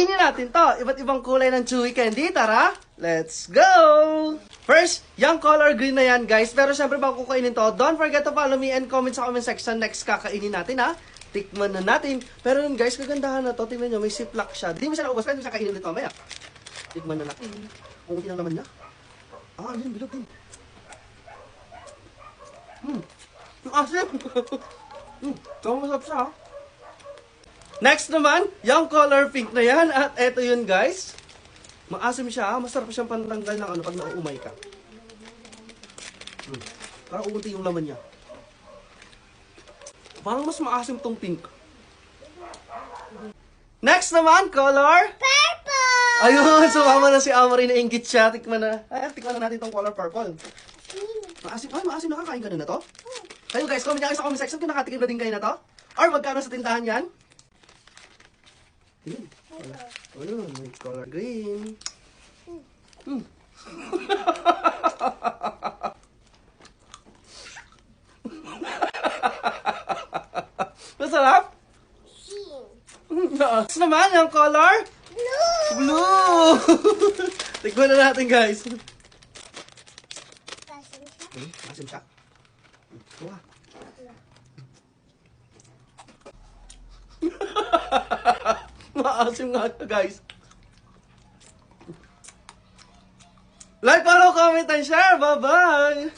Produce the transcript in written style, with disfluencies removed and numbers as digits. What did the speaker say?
Tingnan natin to. Iba't ibang kulay ng chewy candy. Tara, let's go! First, yung color green na yan, guys. Pero syempre, bago kukainin to, don't forget to follow me and comment sa comment section. Next, kakainin natin, ha? Tikman na natin. Pero yun, guys, kagandahan na to. Tingnan nyo, may ziplock siya. Hindi mo siya naubos. Pwede mo siya kainin dito, maya. Tikman na natin. Kung hindi lang naman niya. Ah, yun, bilog din. Ang asim. Tama masarap siya, ha? Next naman, yung color pink na yan. At eto yun, guys. Maasim siya. Masarap siyang pantanggal ng ano pag nauumay ka. Parang umunti yung laman niya. Parang mas maasim tong pink. Next naman, color purple! Ayun, sumama na si Amory na inggit siya. Tikman na. Tikman na natin tong color purple. Maasim. Ay, maasim. Nakakain ka na to? Kayo guys, comment nyo sa comment section kung nakatikim na din kayo na to. Or magkano sa tindahan yan. Ayun, may color green. Masarap? Next naman, yung color? Blue! Tikman na natin, guys. Masim siya. Wow. Maasim nga ito, guys. Like, follow, comment, and share. Bye-bye!